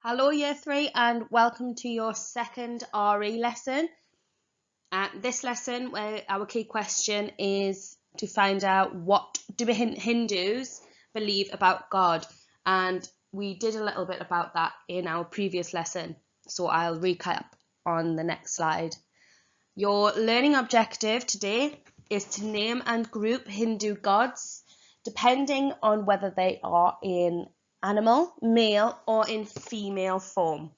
Hello Year 3 and welcome to your second RE lesson. This lesson, where our key question is to find out what do Hindus believe about God, and we did a little bit about that in our previous lesson, so I'll recap on the next slide. Your learning objective today is to name and group Hindu gods depending on whether they are in animal, male, or in female form.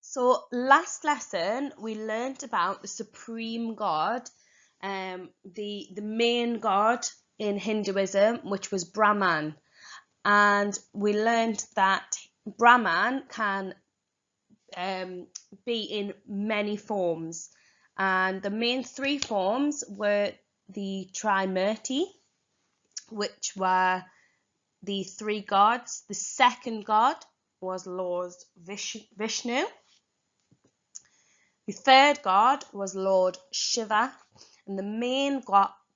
So last lesson we learnt about the supreme god, the main god in Hinduism, which was Brahman, and we learnt that Brahman can be in many forms, and the main three forms were the Trimurti, which were the three gods. The second god was Lord Vishnu. The third god was Lord Shiva, and the main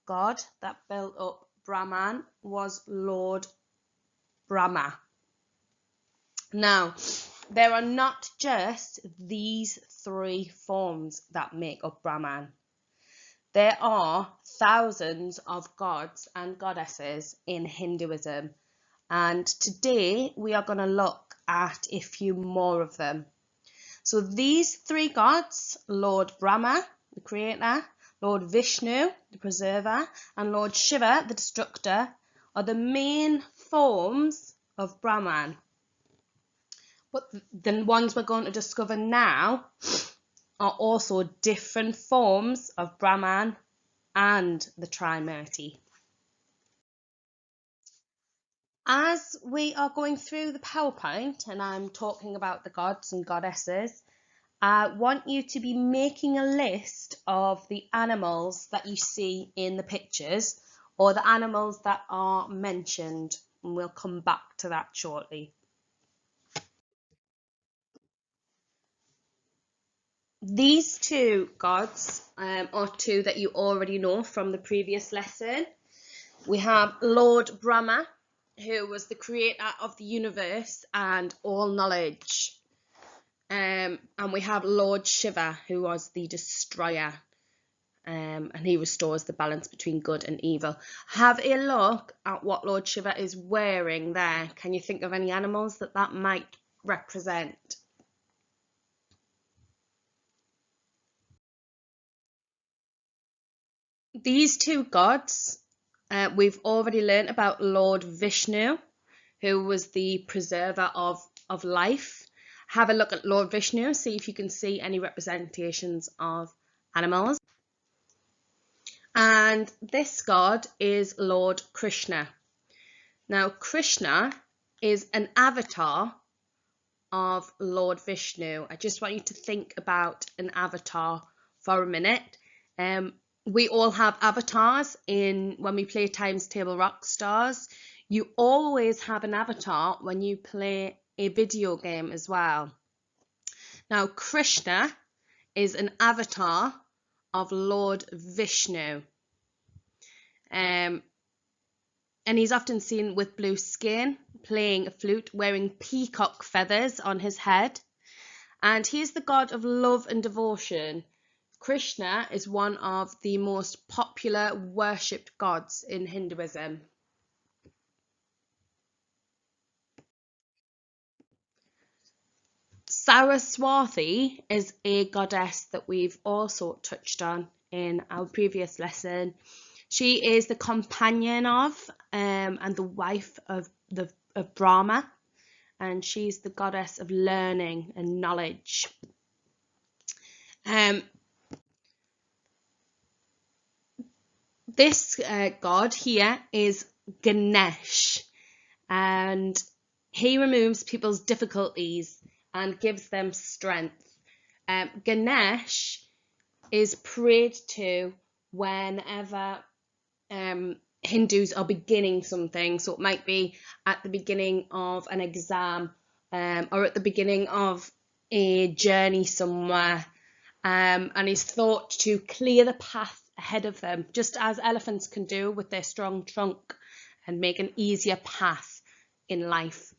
god that built up Brahman was Lord Brahma. Now, there are not just these three forms that make up Brahman. There are thousands of gods and goddesses in Hinduism, and today we are going to look at a few more of them. So these three gods, Lord Brahma, the creator, Lord Vishnu, the preserver, and Lord Shiva, the destructor, are the main forms of Brahman. But the ones we're going to discover now are also different forms of Brahman and the Trimurti. As we are going through the PowerPoint and I'm talking about the gods and goddesses, I want you to be making a list of the animals that you see in the pictures, or the animals that are mentioned, and we'll come back to that shortly. These two gods are two that you already know from the previous lesson. We have Lord Brahma, who was the creator of the universe and all knowledge. And we have Lord Shiva, who was the destroyer, and he restores the balance between good and evil. Have a look at what Lord Shiva is wearing there. Can you think of any animals that might represent? These two gods, we've already learned about Lord Vishnu, who was the preserver of life. Have a look at Lord Vishnu, see if you can see any representations of animals. And this god is Lord Krishna. Now, Krishna is an avatar of Lord Vishnu. I just want you to think about an avatar for a minute. We all have avatars when we play Times Table Rockstars. You always have an avatar when you play a video game as well. Now, Krishna is an avatar of Lord Vishnu. And he's often seen with blue skin, playing a flute, wearing peacock feathers on his head. And he is the god of love and devotion. Krishna is one of the most popular worshipped gods in Hinduism. Saraswati is a goddess that we've also touched on in our previous lesson. She is the companion of and the wife of Brahma, and she's the goddess of learning and knowledge. This god here is Ganesh, and he removes people's difficulties and gives them strength. Ganesh is prayed to whenever Hindus are beginning something, so it might be at the beginning of an exam or at the beginning of a journey somewhere, and is thought to clear the path ahead of them, just as elephants can do with their strong trunk, and make an easier path in life.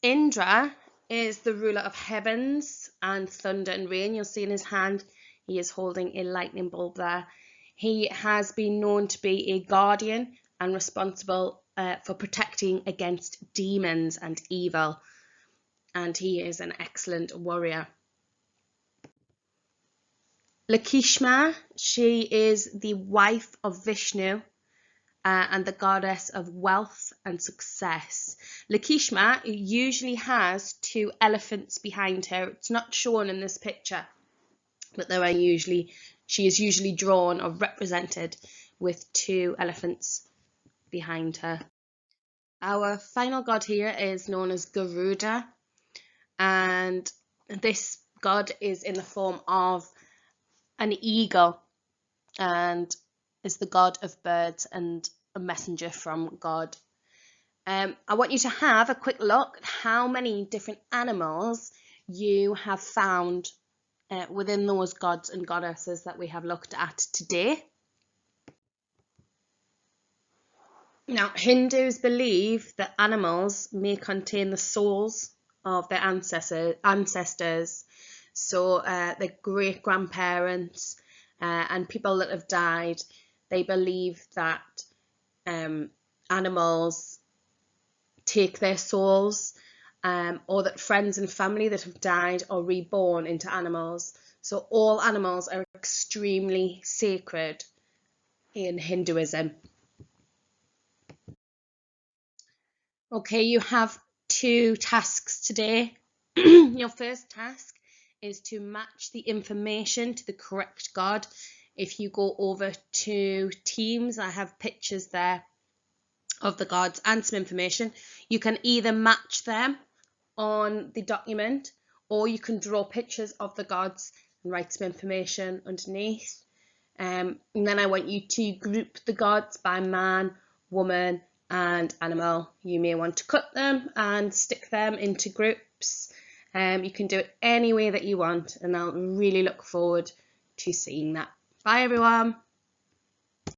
Indra is the ruler of heavens and thunder and rain. You'll see in his hand he is holding a lightning bulb there. He has been known to be a guardian and responsible for protecting against demons and evil, and he is an excellent warrior. Lakshmi, she is the wife of Vishnu and the goddess of wealth and success. Lakshmi usually has 2 elephants behind her. It's not shown in this picture, but she is usually drawn or represented with 2 elephants behind her. Our final god here is known as Garuda, and this god is in the form of an eagle and is the god of birds and a messenger from God. I want you to have a quick look at how many different animals you have found within those gods and goddesses that we have looked at today. Now, Hindus believe that animals may contain the souls of their ancestors, so their great-grandparents and people that have died. They believe that animals take their souls, or that friends and family that have died are reborn into animals. So all animals are extremely sacred in Hinduism. Okay, you have 2 tasks today. Your first task is to match the information to the correct god. If you go over to Teams, I have pictures there of the gods and some information. You can either match them on the document, or you can draw pictures of the gods and write some information underneath. And then I want you to group the gods by man, woman, and animal. You may want to cut them and stick them into groups. You can do it any way that you want, and I'll really look forward to seeing that. Bye everyone.